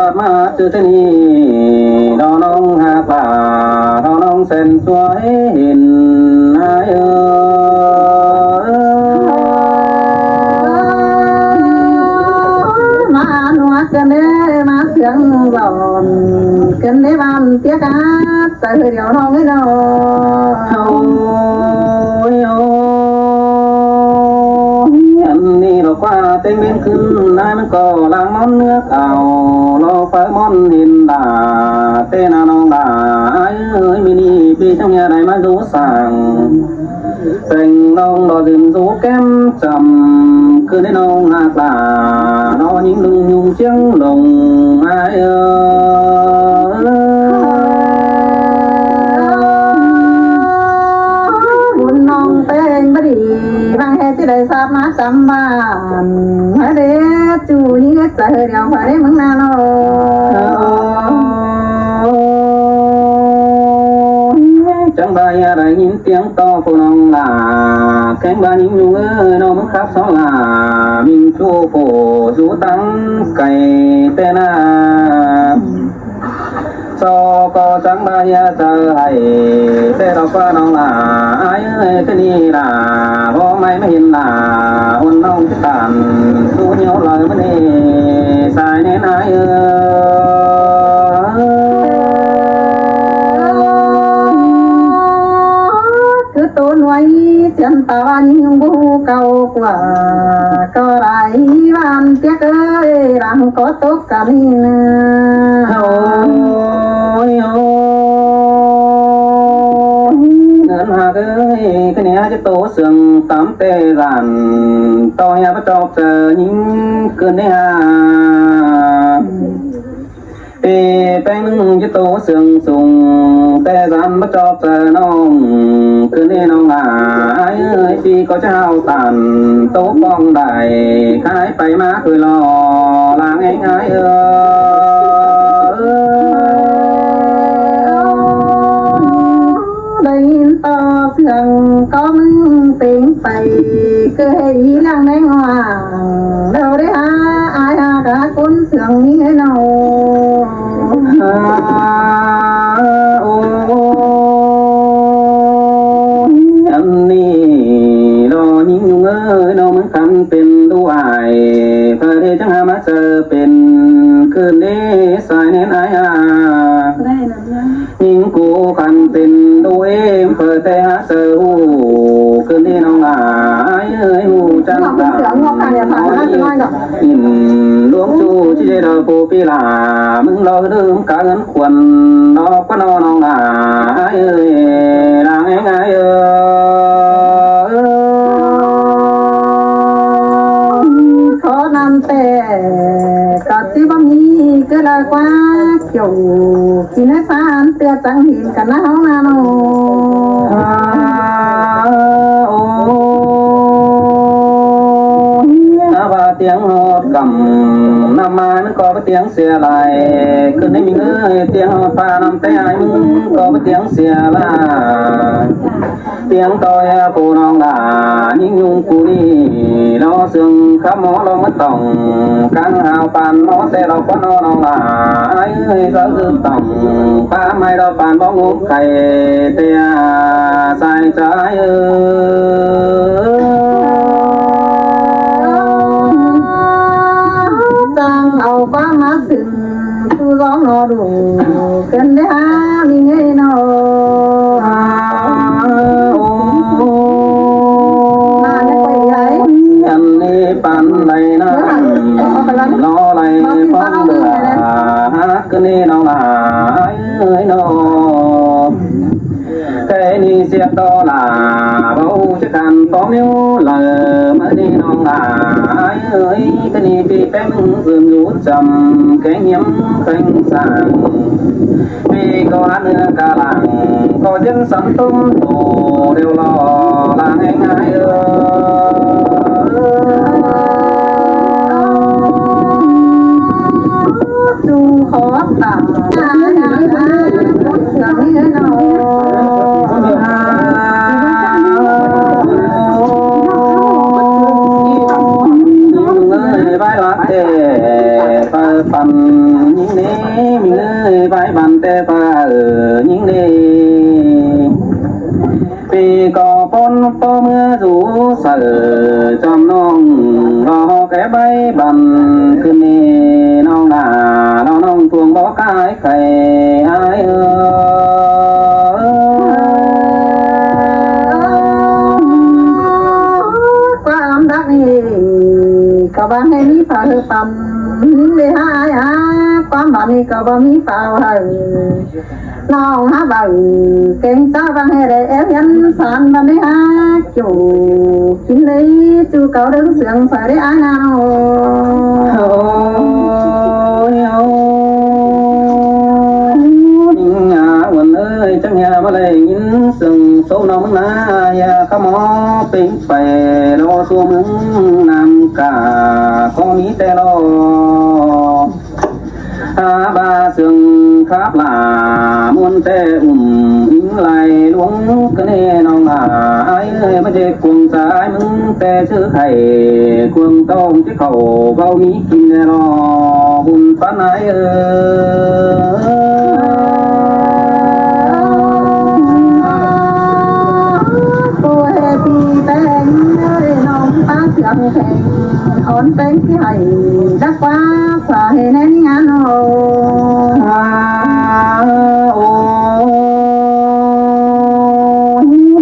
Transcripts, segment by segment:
อดมาจือเทนีดอน้องหาป่าดอน้องเส้นสวยเห็นนายมาหนวดกันเด้มาเสียงหลอนกันได้บ้านเตี้ยกาแต่เดี๋ยวน้องไม่รออันนี้เรากว่าเต็มเป็นขึ้นนายมันก็ล้างมันเนื้อเก่าเราไฟมันเห็นด่าเต้นาน้องด่าเอ้ยมินีปีช่างยาใดมาดูสั่งแต่งน้องรอดื่มสูแก้มจำคืนได้น้องหากลาน้องยิ้มลุงยุงเชียงลงไอ้บุญน้องเป็นบดีบางแห่ที่ได้ทราบมาจำบ้านมาเด็ดจูนี่ก็จะเดี๋ยวไปมึงนาโนจังใบอะไรยินเสียงต่อผู้น้องลาแข่งบ้านยิงยุงน้องมึงขับสองลามิงชูโผสูตั้งไก่แต่นาซอก็จังใบเจอให้แต่เราก็น้องลาไอ้แค่นี้ลาพอไม่เห็นลาอุ่นน้องจะตันสู้เหนียวเลยมันนี่สายแน่นายคือตัวหน่วยเสียนตาวันยังบูเก่ากว่าก็ไรบ้านเตี้ยเอ้ยรังก็ตกกันนี่นะเงินหาเอ้ยคะแนนจะโตเสื่องตามเตรันต่อยาประจอบเจอยิงเกินได้หาแป้งนึงจะโตเสื่องสูงแต่รันประจอบเจอน้องคืนนี้น้องหาเอ้ยปีก็เจ้าตันโตป้องได้ขายไปมาเคยรอลางง่ายได้ยินต่อเสียงก็มึงเต็งไปเคยลังในหัวเราได้หาอายหากาคนเสียงนี้ให้เราอันนี้รอยิ่งยุงน้องมันกันเป็นด้วยเพื่อที่จะหามาเจอเป็นคืนนี้สายเน้นอายยิ่งกูกันเป็นด้วยเพื่อแต่หาเจอหูคืนนี้น้องอายหูจังตาอินหลวงจูที่เราปูปีลามึงเราดื่มกันควันนอกก็นอนน้องอายนางง่ายขอนำแต่กัดที่บ่มีก็ละกว่าเกี่ยวกินให้สารเตือจังเห็นกันนะเฮานาโนเตียงหอดกำนำมามันก็เตียงเสียลายขึ้นให้มีเงยเตียงหอดปลานำแต่ไอ้มึงก็เตียงเสียลายเตียงต่อยปูน้องด่ายิ่งยุงกูนี่เราซึ่งขับหมอเราไม่ต้องกังหาวปานหมอแต่เราก็นอนน้องด่าไอ้เอ้ยก็คือต้องป้าไม่เราปานบ้องงุกไข่เตียใส่ใจเอาป้ามาสึงตู้ร้องนอดูกันได้หามีเงินนอมาได้ไปไหนอันนี้ปันใดนะนอไหลฟังเดือฮักกันนี่น้องหาเอ้ยน้องแต่นี่เสียต่อลาเบาจะกันป้อมนิ้วเลยมาดีน้องหาเอ้ยแต่นี่ปีแป้งเสื่อมอยู่จำแข็งเหี้ยมแข็งสั่งปีก็หาเนื้อกะหลังก็ยังสันตุ้มโตเร็วรอลาง่ายจูขอตาเสียงนี้เนาปันยิ่งใน มีเอ้ยไปบันแต่ป่ายิงเดปีก่อปนปอเมื่อสู่เสือจอมน้องรอแก่ใบบันขึ้นนี่น้องนาน้องทวงบอกกายไข่อายความรักนี่ก็บ่ให้มีฝ่าเธอปั๊มได้หายความบ้านนี่ก็บ่มีฝ่าให้น้องหาบ่เก่งจ้าบ่ให้ได้เอวยันสานบ่ได้หาจูกินเลยจูเก่าดึงเสียงฝ่าได้อายนาโโอ้ยโอ้ยงาวันเอ้ยจังยามาเลยยินซึ่งโซน้องนายาขมอเป็นไปรอตัวมึงนำกาก็มีแต่รออาบาซึ่งครับลามวนแต่อิงไหลหลวงกะเนน้องหายเอ้ยไม่ได้กวงสายมึงแต่ชื่อไข่กวงต้องที่เขาเบามีกินแน่รอบุญปานไหนตัวเฮปีแป้งเลยน้องป้าเสียงแข็งอ่อนเป็นที่ให้รักว่าสาเหตุแน่นงานโอ้โอ้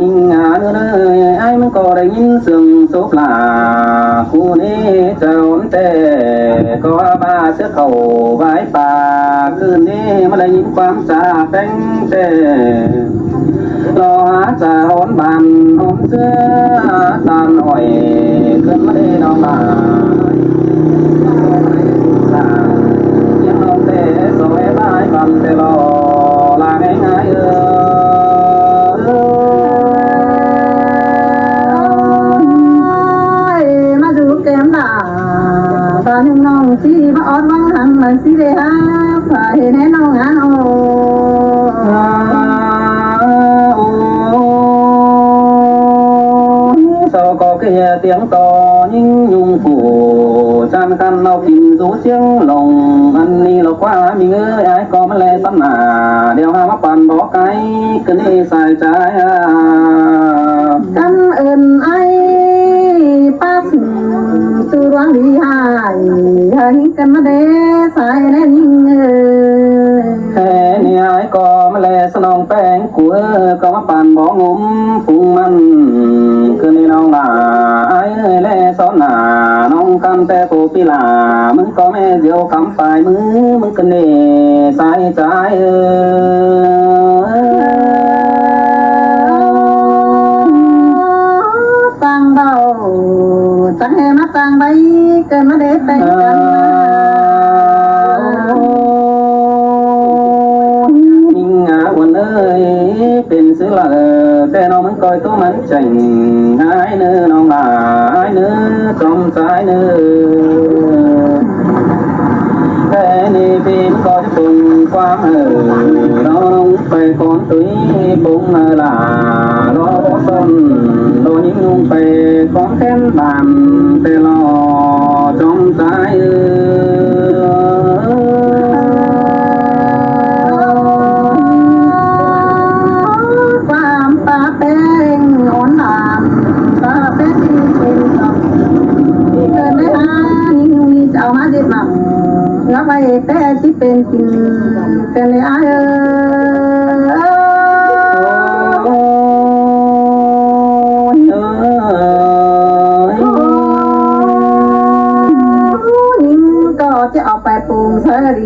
ยิงงานเลยไอ้มันก็ได้ยินเสียงโซปลาคู่นี้เจ้าแต่ก็บ้าเสื้อเขาไว้ป่าคืนนี้มาได้ยินความจ่าแป้งแต่รอหาจ่าหอนบานหอนเสื้อตาหน่อยขึ้นมาได้น้องมายังน้องแต่สวยบ้ายบันแต่รอลาง่ายมาดูเกมหน้าตอนยังน้องที่มาอ่อนวังหันมันสิได้หาสาเหตุแน่น้องงานโอ้sao có cái tiếng to nhưng nhung phủ chan khăn nào kìm rú chiêng lòng ăn đi lo qua mình ơi ai có mà lẽ sắm nà đeo hai mắt bàn bỏ cái đi xài trái cảm ơn ai bác từ đoán đi hai cần mà để sai nên thế ni ai có mà lẽ sắm nòng bèn của có mắt bàn bỏ ngốm phung man đi nào là ai ơi lẽ xót nà nong cam te phô pi làมึงก็แม่เดียวคำฝ่ายมึงกันเน่สายใจตังเบาตังให้มาตังใบเกินมาเด็ดแต่งกันยิ่งวันเอ้ยเป็นสิละแต่น้องมันคอยตัวมันใจหายเนื้อน้องหายเนื้อจมใจเนื้อแต่นี่เป็นก็จะปุ่งความน้องไปก่อนตุ้ยปุ่งลาล้อส้นโดนยิงลงไปก่อนแค้นบานแต่รอจมใจความปาเป็นอ่อนหลานปาเป็นที่เป็นสองที่เกินได้หานิ่งมีเจ้ามาเด็ดหนักรับไปแต่ที่เป็นกินเป็นเลยอ้ายนิ่งก็จะเอาไปปรุงเสริน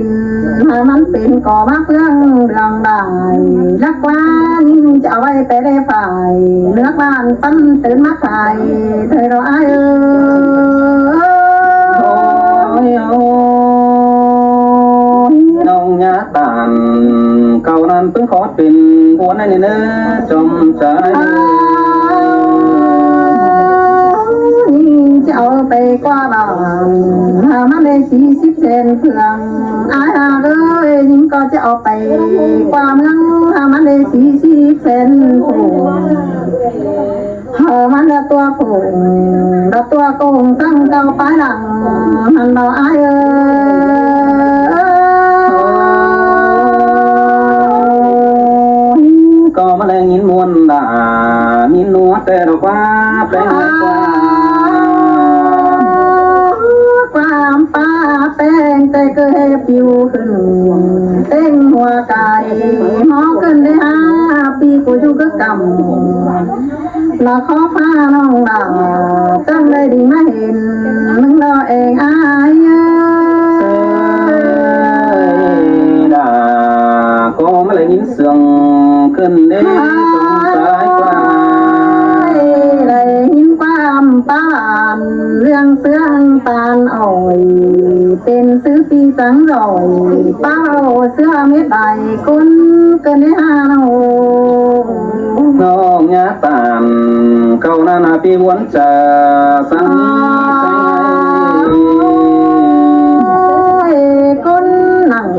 ให้มันเป็นก่อมักเรื่องได้รักว่านิ่งจะเอาไว้ไปได้ฝ่ายเนื้อบ้านปั้นตื่นมาขายเธอเราอ้ายน้องยาตานเก่านั้นเพิ่งขอเป็นหัวในเนื้อจมใจจะเอาไปกว่าบ้านหามาเลย40 เซนเพื่องอายหาเลยยิ่งก็จะเอาไปกว่าเมืองหามาเลย40 เซนหามันละตัวโกงละตัวโกงตั้งเก่าปลายหลังหันเราอาย นเต้งหัวไก่หมอขึ้นได้5 ปีกูอยู่ก็กำเราขอฟ้าน้องดาจังได้ดีมาเห็นมึงรอเองอายดาก็ไม่เลยยินเสียงขึ้นเด้สงสายกว่าเลยยินความปานเรื่องเสื่องปานอ่อยเป็นซื้อปีสังร่อยเป้าเสื้อเม็ดใดคุณเกินได้5 น้องยาตานเขานานาปีวนจะสังคนหนัง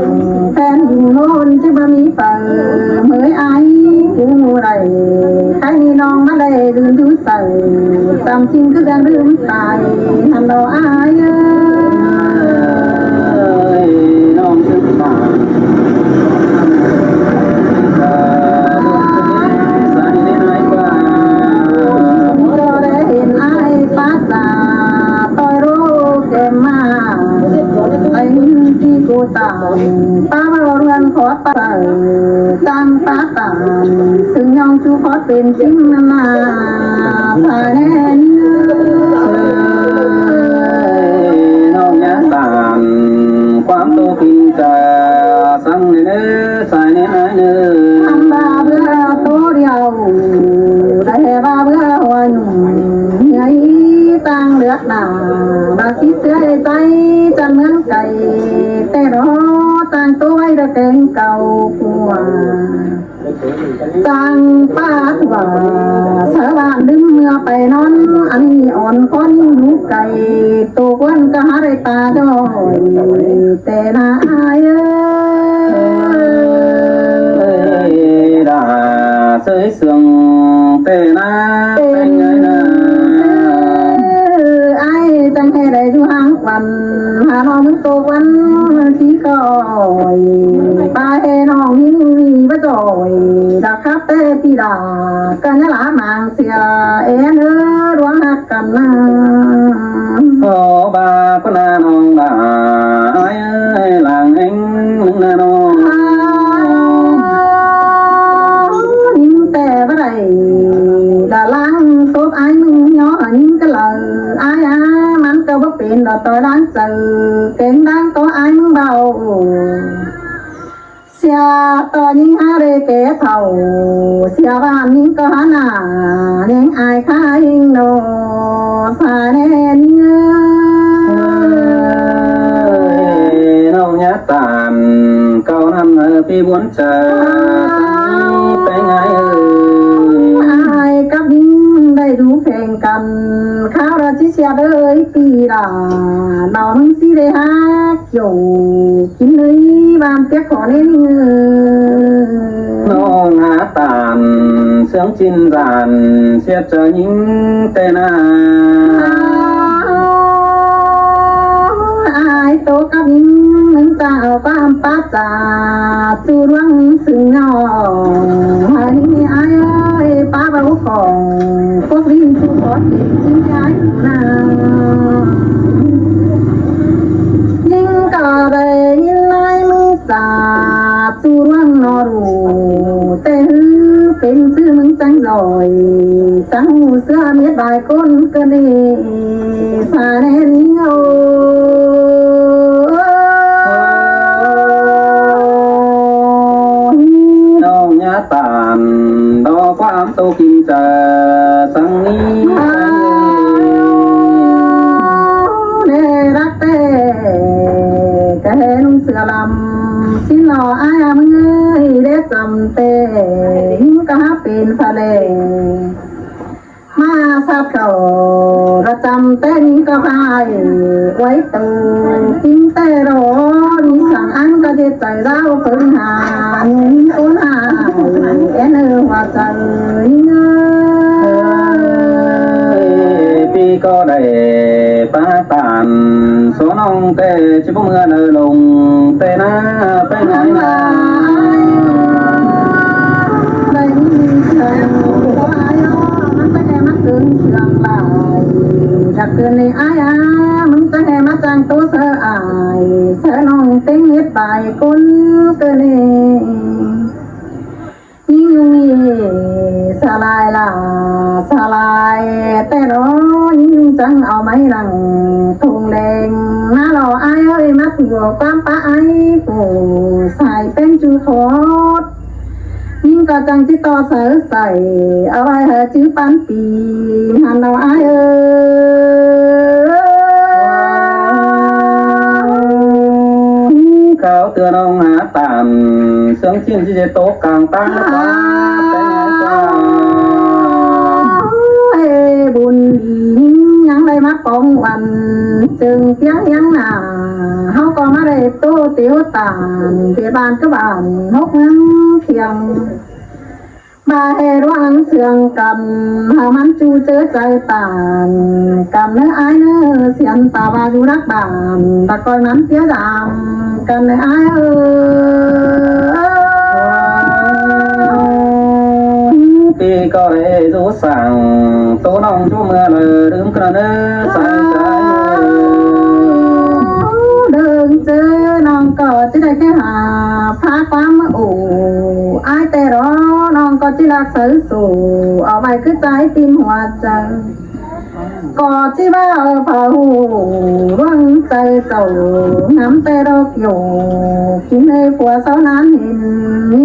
แฟนดินโน่นจะบ่มีเปิดเมื่อไอ้กูไรใครน้องมาได้ลืมดูใส่จำจริงคือการลืมตายฮัลโหลอายน้องสึกตาใส่ในไหนกว่าเราได้เห็นไอ้ป้าจ่าต่อยรู้เก็บมาไอ้ที่กูตายป้ามาเรือนขอตายจำป้าตายซึ่งยองชูขอเป็นจริงนาภายในน้องยาตานความโตกินจะสังเนื้อใส่ในไหนเนื้อทำบาเบื่อตัวเดียวได้บาเบื่อหัวหนุ่มใหญ่ตั้งเลือดหนาบาสิเสียใจจะเหมือนไก่แต่รอตั้งตัวไว้ระเกงเก่ากัวจังป้าว่าสาวบ้านดึงเมื่อไปนอนอันนี้อ่อนคนลูกไก่ตัวกวนก็หาได้ตาดอยแต่นาอายดาเสยเสืองเตนาเป็นไงนะไอ้จังให้ได้ดูหางวันหาน้องมึงตัววันที่ก่อยป้าให้น้องยิ่งมีประจอยดักครับเต้ปีดากันยะละมางเสียเอ็นรวงหักกันนะขอบาก็นาน้องดาไอ้หลังเอ็งมึงนาน้องยิ่งแต่บ่ได้ดาลังศพไอ้มึงย่อยิ่งก็เลยไอ้มันก็บ่เป็นดอกตัวล้างเจอเก่งดังตัวไอ้มึงเบาเสียตอนนี้หาเรเกเท่าเสียบ้านนี้ก็หาหน้าเลี้ยงอายข้ายิงโนสาแน่นี่น้องยาตานเก่านั้นพี่บวนจะไปไงอายกับยิ่งได้ดูเพลงกันข้าวราชิเสียเลยปีละน้องสิได้ฮักอยู่กินเลยบ้านเตี้ยขอเล่นน้องหาตานเสียงจินรานเสียจะยิงแต่นาอายโตกับยิ่งมึงจะเอาความป้าจ่าจูรวงซึ่งนอให้อายป้าเบาของพวกลิ้นชูขอติดจิ้มย้ายนายิ่งก็ได้ยินนายมึงจ่าจูรวงนอรูแต่เป็นชื่อมึงจังลอยจังเสื้อเม็ดใบก้นก็ดีสาแนนิ่งโอน้องยาตานดอความโตกินจะสังนี้เนรักเต้แกนุ่งเสื้อลำสิหล่ออายมึงเอ้ยเด็ดจำเต้หิ้งก็เป็นทะเลมาสับเขาระจำเต้นก็พายไว้ตูกินเต้รอมีสั่งอันก็เด็ดใจเราเพิ่งหาโอนหาเอ็นว่าใจเงพี่ก็ได้ป้าตานสน้องเตชิบเมื่อเนลงเตนาไปไหนมาได้ยินเสียงตัวอายมันไปแค่มันเกินเสียงลายจากเกินในอายมึง จะให้มาจังตัวเสออายเสอน้องเต็งเม็ดใบกุนเกเนยิ่งมีสลายละสลายแต่รอยิ่งจังเอาไม้รังทุ่งแดงน่าหล่ออายเอ้ยมัดหัวความป้าไอ้กูใส่เป็นจูโคตยิ่งก็จังจิตต่อเสือใส่เอาไว้เหอะจื้อปันปีหันเอาอายเอ้ย เขาเตือนน้องหาตามเสียงชิ้นที่จะโต๊ะกลางตั้งฟ้าเป็นไงจ้า บุญดียังได้มาปองวันจึงเพียงยังหนาเฮาก็มาได้ตู้เตียวตานเที่บ้านก็บ้านฮกยังเพียงมาให้ระวังเสื่องกันหามันจูเจอใจตานกันเนื้ออายเนื้อเสียนตาบาอยู่รักบานตะกอยมันเสียดำกันเนื้ออายปีก็ได้รู้สั่งตัวน้องชั่วเมื่อเลยลืมกระเนื้อใส่ใจ เดินเจอน้องก็จะได้แค่หาพาความมาอู่อายแต่รอน้องก็จะรักสือสู่เอาไปคือใจติมหัวใจก็ที่ว่าเผาร่วงใจเจ้าน้ำแต่ดอกอยู่กินในผัวเสานั้นเห็นยิ่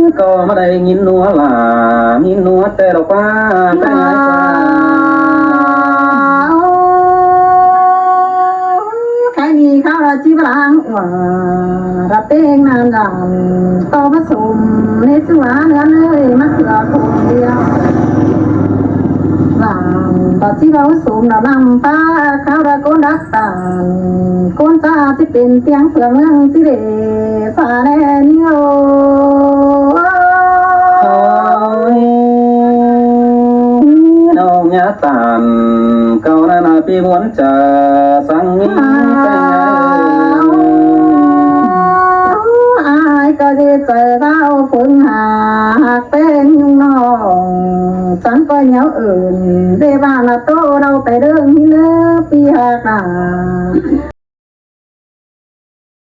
งก็ไม่ได้ยินนัวหลายินนัวแต่เราป้าแต่ไงป้า ใครมีข้าวราจีบลางว่ารับเต้งนานดำต่อผสมในสวาเนื้อเนยมะเขือคงเดียวหลังต่อที่เราสูมเรานำป้าข้าวราโกนรักตานโกนจ้าที่เป็นเตียงเผืองเมืองสิเดสาแนนิโอ น้องยาตานเก่านานาปีบวนจะสังนี้เป็นไง อายก็จะเจอเราฝึงหาหากเป็นยุงน้องจังก็เหนียวอื่นเดบ้านละโตเราไปเรื่องที่เลือปีหากา